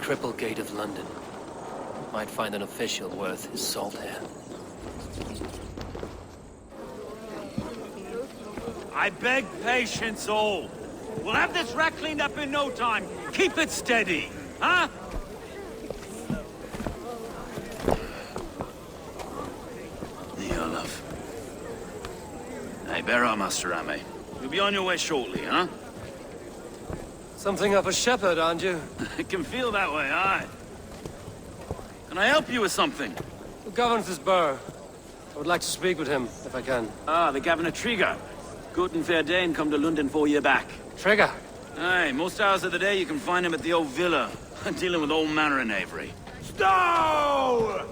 Crippled Gate of London. Might find an official worth his salt here. I beg patience, all. We'll have this wreck cleaned up in no time. Keep it steady, huh? Your love. Hey, bear up, Master Ame. You'll be on your way shortly, huh? Something of a shepherd, aren't you? It can feel that way, aye. Can I help you with something? Who governs this burgh? I would like to speak with him, if I can. Ah, the Governor Trigger. Good and fair Dane come to London 4 year back. Trigger! Aye, most hours of the day you can find him at the old villa, dealing with all manner in Avery. Stow!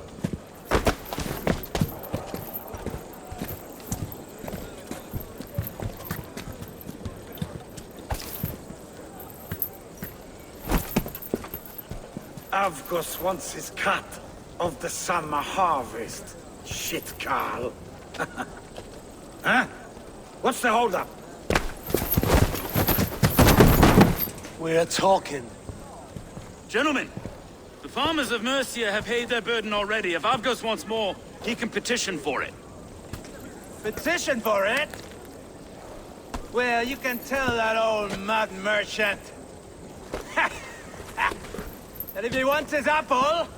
Avgos wants his cut of the summer harvest. Shit, Carl. Huh? What's the holdup? We're talking. Gentlemen, the farmers of Mercia have paid their burden already. If Avgos wants more, he can petition for it. Petition for it? Well, you can tell that old mud merchant that if he wants his apple,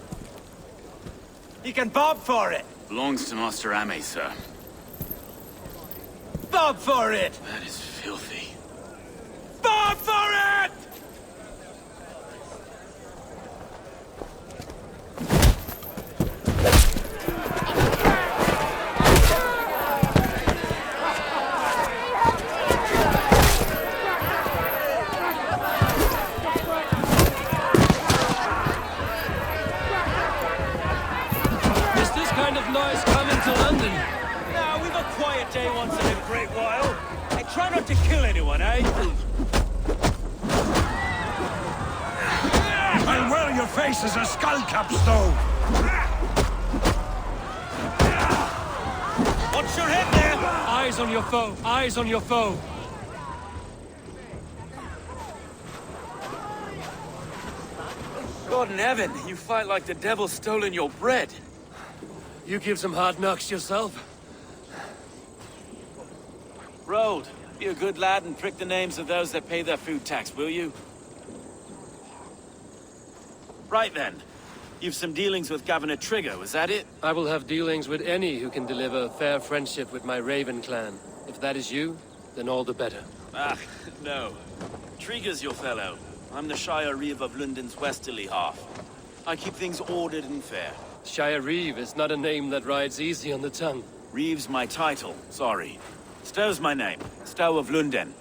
he can bob for it. Belongs to Master Ame, sir. Bob for it! That is filthy. Bob for it! Is this kind of noise coming to London? Now, we've a quiet day once in a great while. I try not to kill anyone, eh? And well, your face is a skullcap stove. Watch your head there! Eyes on your foe! Eyes on your foe! God in heaven, you fight like the devil's stolen your bread. You give some hard knocks yourself? Road, be a good lad and prick the names of those that pay their food tax, will you? Right then. You've some dealings with Governor Trigger, was that it? I will have dealings with any who can deliver fair friendship with my Raven clan. If that is you, then all the better. Ah, no. Trigger's your fellow. I'm the Shire Reeve of London's westerly half. I keep things ordered and fair. Shire Reeve is not a name that rides easy on the tongue. Reeve's my title, sorry. Stow's my name. Stow of London.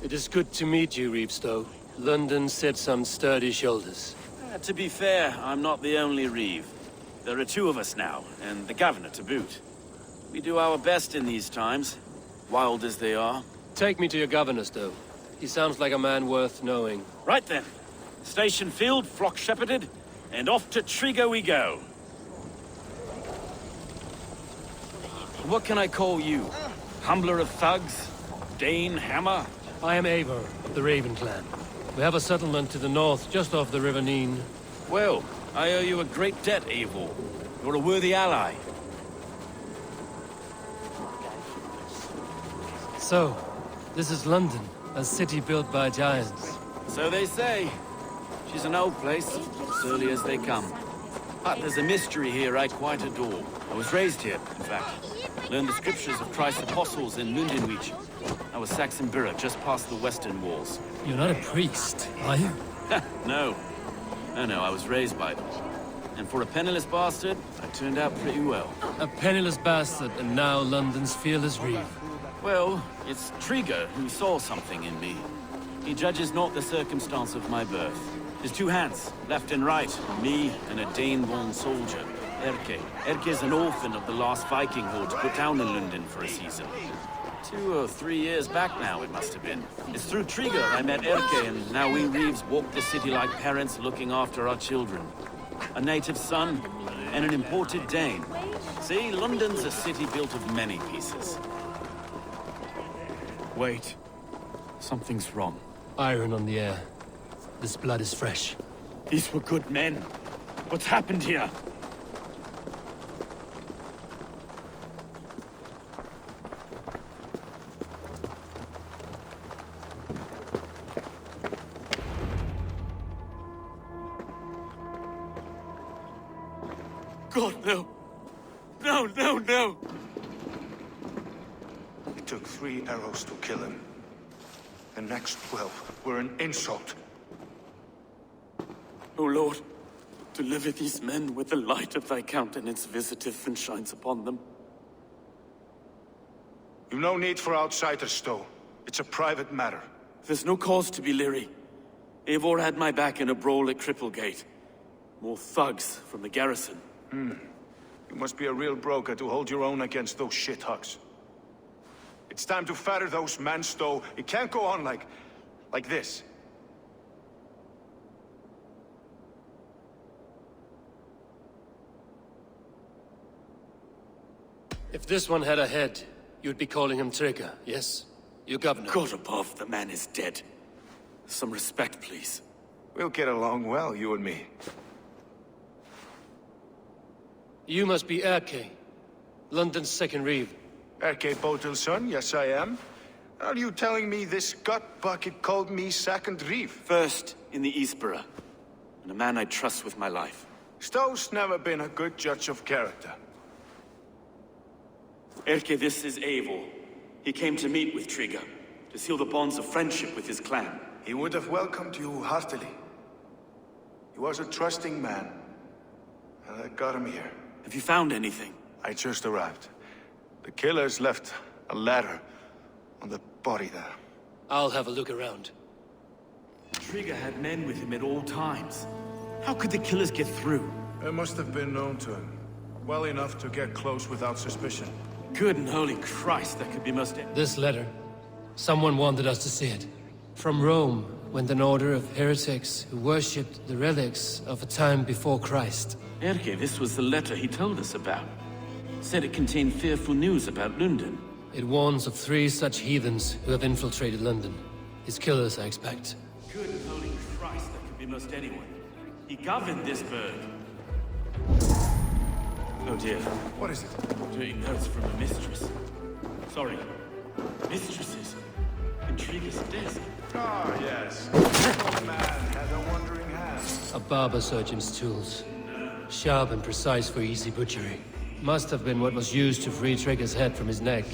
It is good to meet you, Reevestow. London sits on sturdy shoulders. To be fair, I'm not the only Reeve. There are two of us now, and the Governor to boot. We do our best in these times, wild as they are. Take me to your governor, Stow. He sounds like a man worth knowing. Right then. Station filled, flock shepherded, and off to Trigger we go. What can I call you? Humbler of thugs? Dane Hammer? I am Eivor, of the Raven clan. We have a settlement to the north, just off the River Nene. Well, I owe you a great debt, Eivor. You're a worthy ally. So, this is London, a city built by giants. So they say. She's an old place, as early as they come. But there's a mystery here I quite adore. I was raised here, in fact. Learned the scriptures of Christ's apostles in Lundenwich. I was Saxon Borough, just past the western walls. You're not a priest, are you? No. No, I was raised by them. And for a penniless bastard, I turned out pretty well. A penniless bastard, and now London's fearless Reeve. Well, it's Trigger who saw something in me. He judges not the circumstance of my birth. His two hands, left and right, me and a Dane-born soldier, Erke. Erke is an orphan of the last Viking horde put down in London for a season. 2 or 3 years back now, it must have been. It's through Trigger I met Erke, and now we Reeves walk the city like parents looking after our children. A native son, and an imported Dane. See, London's a city built of many pieces. Wait. Something's wrong. Iron on the air. This blood is fresh. These were good men. What's happened here? God, no. No, no, no! It took 3 arrows to kill him. The next 12 were an insult. O Lord, deliver these men with the light of thy countenance visiteth and shines upon them. You've no need for outsiders, Stowe. It's a private matter. There's no cause to be leery. Eivor had my back in a brawl at Cripplegate. More thugs from the garrison. You must be a real broker to hold your own against those shithugs. It's time to fatter those men, Stowe. It can't go on like this. If this one had a head, you'd be calling him Trigger, yes? Your governor. God above, the man is dead. Some respect, please. We'll get along well, you and me. You must be Erke, London's second reeve. Erke Botil's son, yes I am. Are you telling me this gut bucket called me second reeve? First in the Eastborough, and a man I trust with my life. Stowe's never been a good judge of character. Erke, this is Eivor. He came to meet with Trigger, to seal the bonds of friendship with his clan. He would have welcomed you heartily. He was a trusting man, and I got him here. Have you found anything? I just arrived. The killers left a ladder on the body there. I'll have a look around. Trigger had men with him at all times. How could the killers get through? It must have been known to him. Well enough to get close without suspicion. Good and holy Christ, that could be most... This letter. Someone wanted us to see it. From Rome went an order of heretics who worshipped the relics of a time before Christ. Erke, this was the letter he told us about. Said it contained fearful news about London. It warns of 3 such heathens who have infiltrated London. His killers, I expect. Good and holy Christ, that could be most anyone. He governed this burg. Oh dear. What is it? Dirty notes from a mistress. Sorry. Mistresses. Intriguous desk. Ah, yes. Old man had a wandering hand. A barber surgeon's tools. Sharp and precise for easy butchery. Must have been what was used to free Trigger's head from his neck.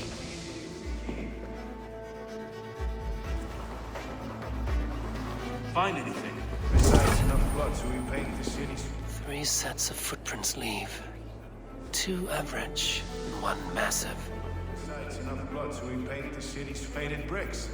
Find anything? Besides enough blood to repaint the city's... 3 sets of footprints leave. 2 average, and 1 massive. Besides enough blood to repaint the city's faded bricks.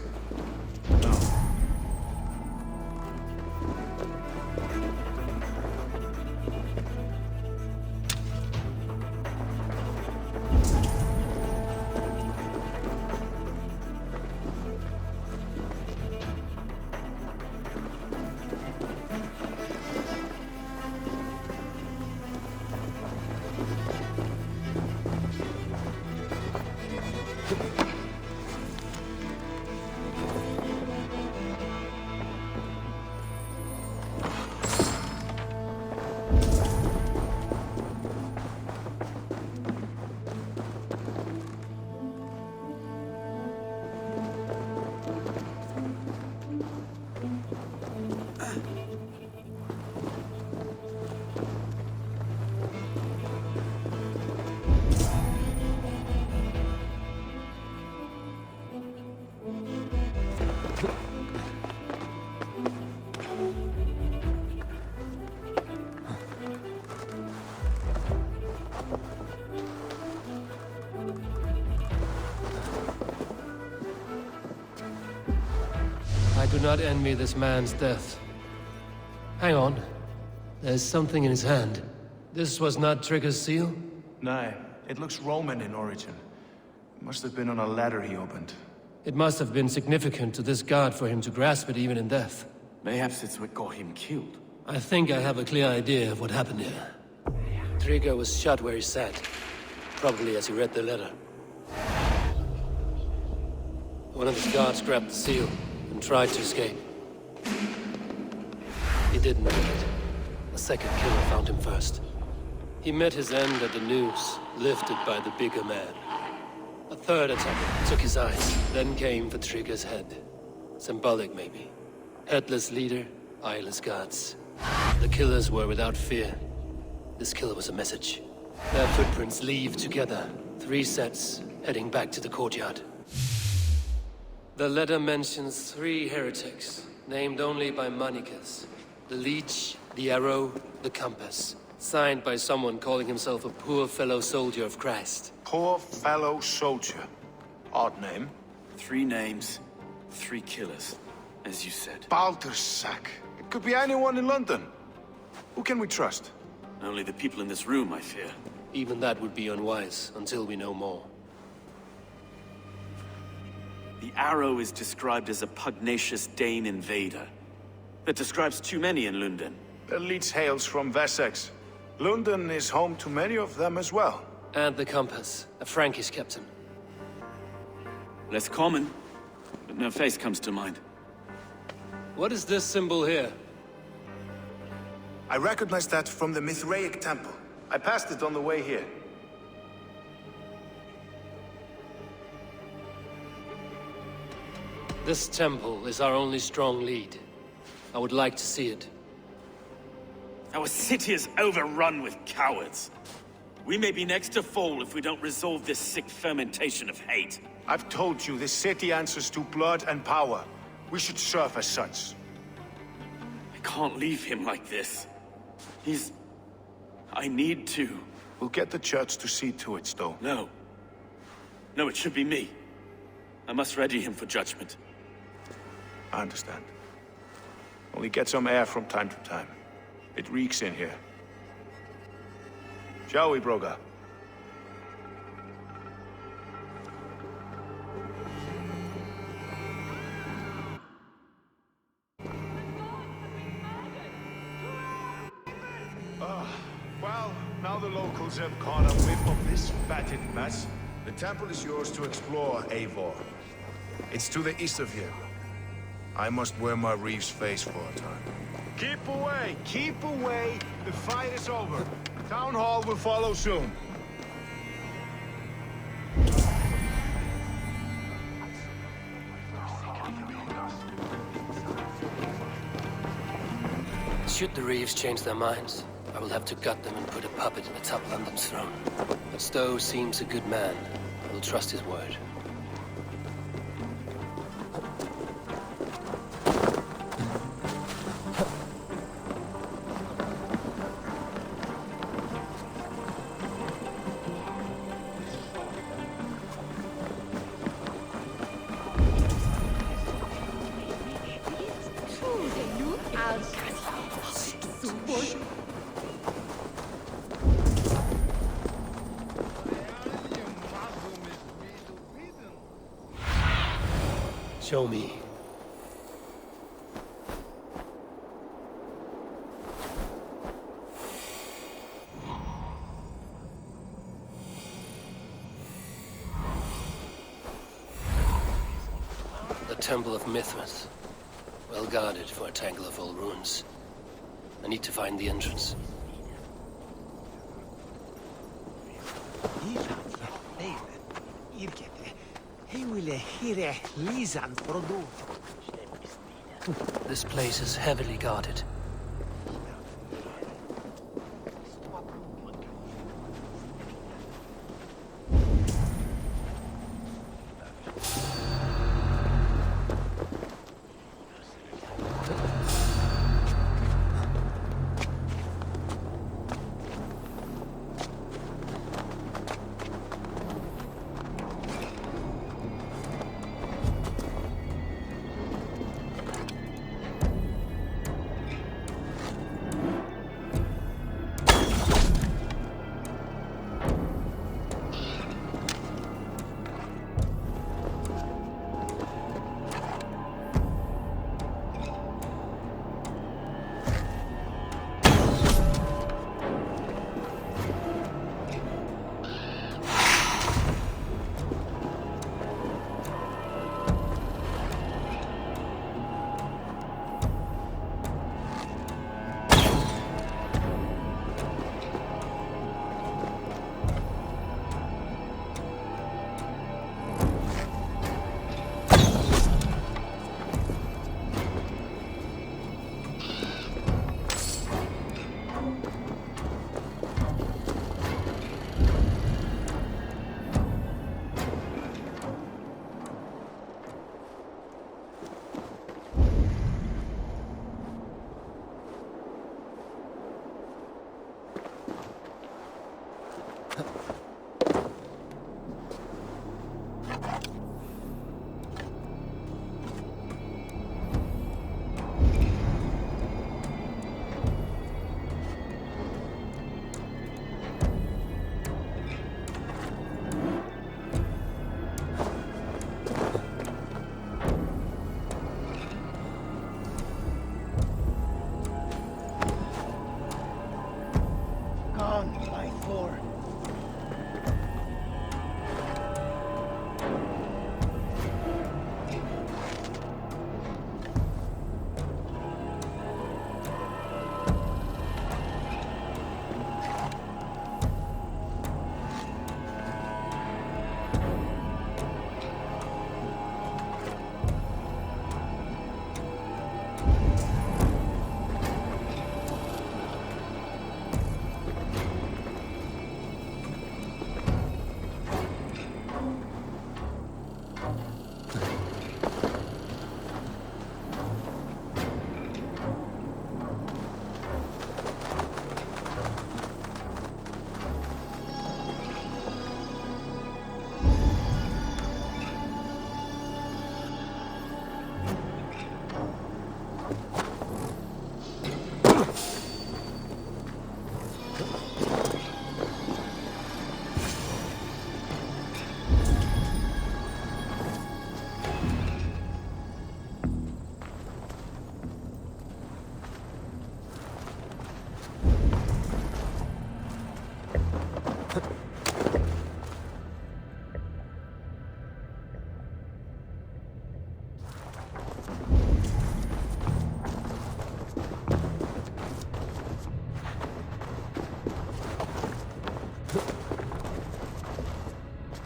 I do not envy this man's death. Hang on. There's something in his hand. This was not Trigger's seal? No, it looks Roman in origin. Must have been on a ladder he opened. It must have been significant to this god for him to grasp it even in death. Mayhaps it's what got him killed. I think I have a clear idea of what happened here. Trigger was shot where he sat. Probably as he read the letter. One of his guards grabbed the seal and tried to escape. He didn't make it. A second killer found him first. He met his end at the noose, lifted by the bigger man. A third attacker took his eyes, then came for Trigger's head. Symbolic, maybe. Headless leader, eyeless guards. The killers were without fear. This killer was a message. Their footprints leave together. 3 sets, heading back to the courtyard. The letter mentions 3 heretics, named only by Manicus. The leech, the arrow, the compass. Signed by someone calling himself a poor fellow soldier of Christ. Poor fellow soldier. Odd name. 3 names, 3 killers, as you said. Baldersack. It could be anyone in London. Who can we trust? Only the people in this room, I fear. Even that would be unwise, until we know more. The arrow is described as a pugnacious Dane invader. That describes too many in London. The leech hails from Wessex. London is home to many of them as well. And the compass, a Frankish captain. Less common, but no face comes to mind. What is this symbol here? I recognize that from the Mithraic temple. I passed it on the way here. This temple is our only strong lead. I would like to see it. Our city is overrun with cowards. We may be next to fall if we don't resolve this sick fermentation of hate. I've told you, this city answers to blood and power. We should serve as such. I can't leave him like this. I need to. We'll get the church to see to it, Stowe. No. No, it should be me. I must ready him for judgment. I understand. Only get some air from time to time. It reeks in here. Shall we, Broga? Well, now the locals have caught a whiff of this fatted mess. The temple is yours to explore, Eivor. It's to the east of here. I must wear my Reeve's face for a time. Keep away! Keep away! The fight is over. Town Hall will follow soon. Should the Reeves change their minds, I will have to gut them and put a puppet atop London's throne. But Stowe seems a good man. I will trust his word. Show me. The Temple of Mithras. Well guarded for a tangle of old ruins. I need to find the entrance. This place is heavily guarded.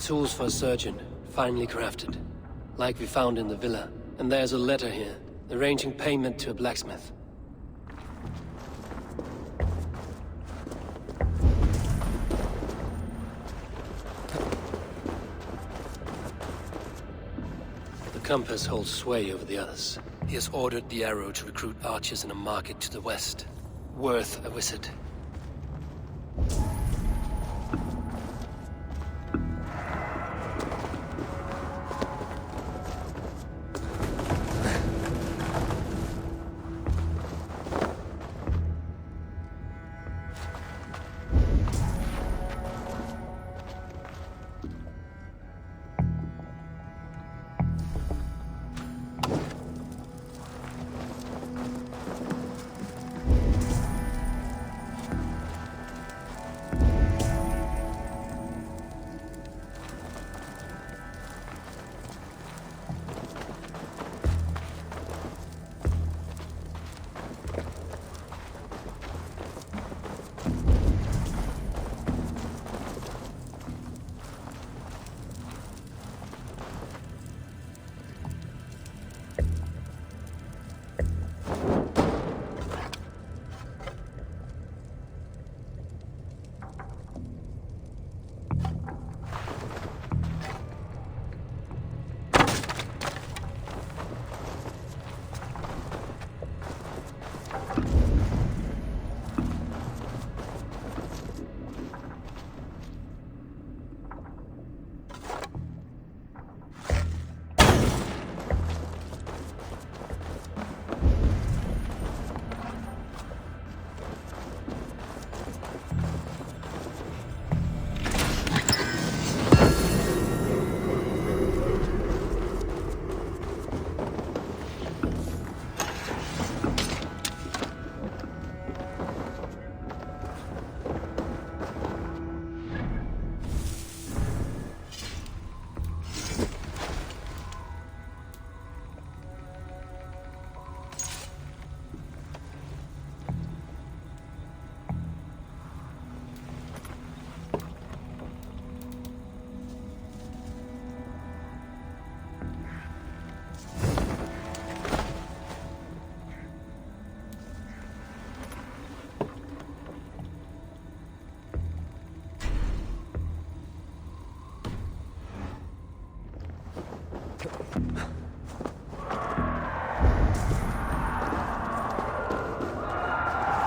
tools for a surgeon, finely crafted. Like we found in the villa. And there's a letter here, arranging payment to a blacksmith. The compass holds sway over the others. He has ordered the arrow to recruit archers in a market to the west. Worth a visit.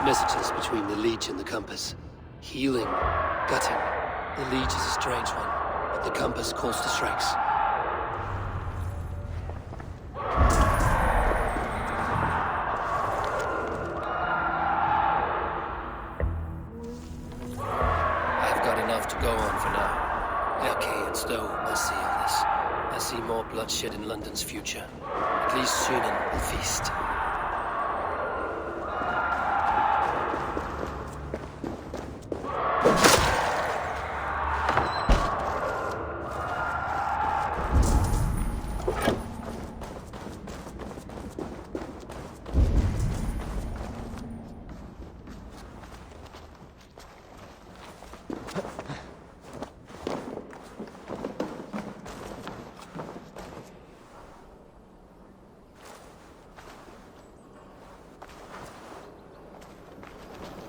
Messages between the leech and the compass. Healing, gutting. The leech is a strange one, but the compass calls to strikes. I've got enough to go on for now. Erkay and Stowe must see all this. I see more bloodshed in London's future. At least Sunan will feast.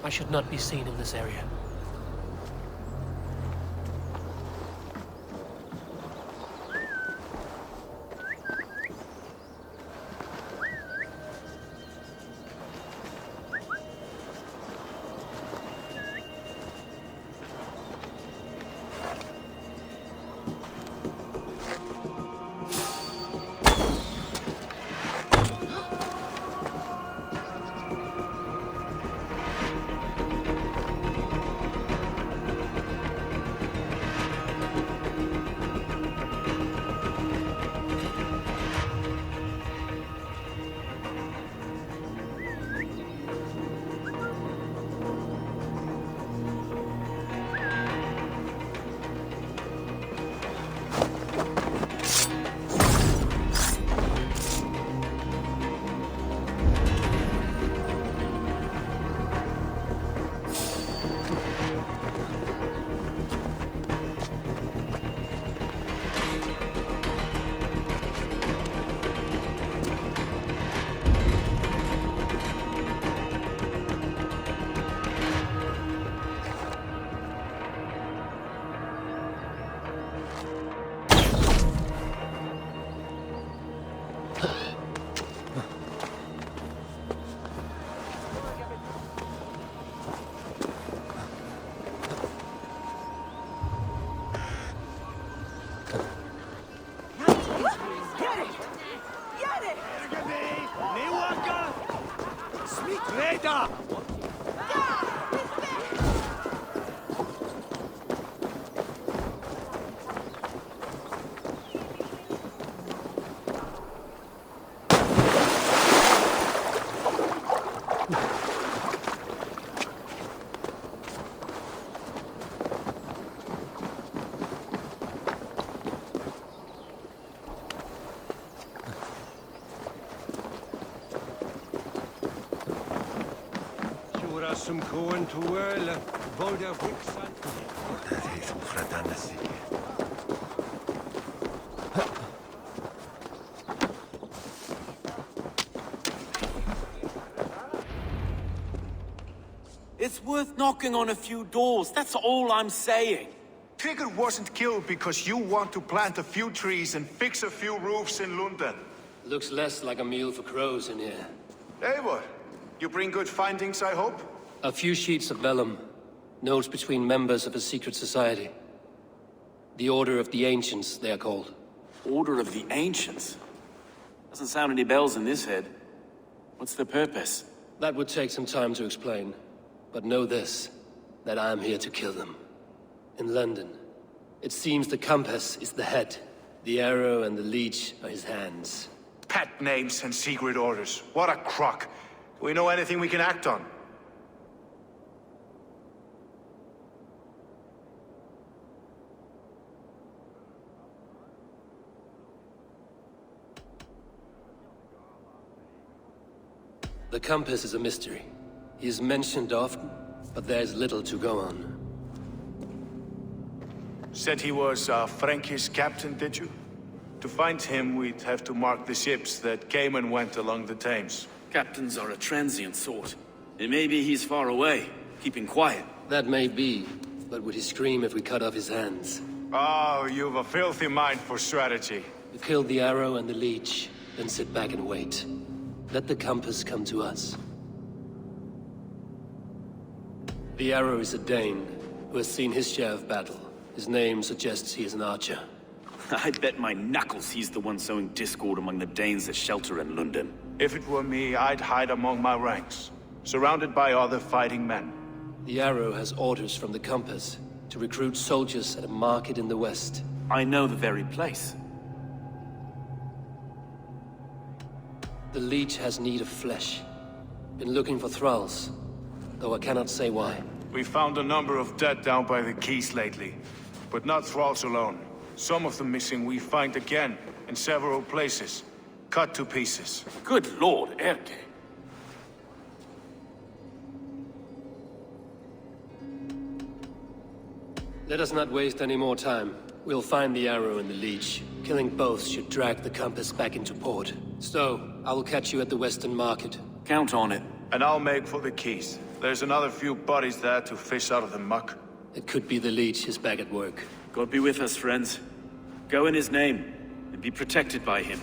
I should not be seen in this area. Gewoon to whirl, boulder Wixan. It's worth knocking on a few doors, that's all I'm saying. Trigger wasn't killed because you want to plant a few trees and fix a few roofs in London. Looks less like a meal for crows in here. Eivor, you bring good findings, I hope? A few sheets of vellum. Notes between members of a secret society. The Order of the Ancients, they are called. Order of the Ancients? Doesn't sound any bells in this head. What's the purpose? That would take some time to explain. But know this, that I am here to kill them. In London, it seems the compass is the head. The arrow and the leech are his hands. Pet names and secret orders. What a crock. Do we know anything we can act on? The compass is a mystery. He is mentioned often, but there's little to go on. Said he was a Frankish captain, did you? To find him, we'd have to mark the ships that came and went along the Thames. Captains are a transient sort. It may be he's far away, keeping quiet. That may be, but would he scream if we cut off his hands? Oh, you've a filthy mind for strategy. We kill the arrow and the leech, then sit back and wait. Let the compass come to us. The arrow is a Dane, who has seen his share of battle. His name suggests he is an archer. I bet my knuckles he's the one sowing discord among the Danes that shelter in London. If it were me, I'd hide among my ranks, surrounded by other fighting men. The arrow has orders from the compass to recruit soldiers at a market in the west. I know the very place. The leech has need of flesh. Been looking for thralls, though I cannot say why. We found a number of dead down by the quays lately, but not thralls alone. Some of the missing we find again in several places, cut to pieces. Good lord, Erke. Let us not waste any more time. We'll find the arrow and the leech. Killing both should drag the compass back into port. So, I will catch you at the Western Market. Count on it. And I'll make for the quays. There's another few bodies there to fish out of the muck. It could be the leech is back at work. God be with us, friends. Go in his name, and be protected by him.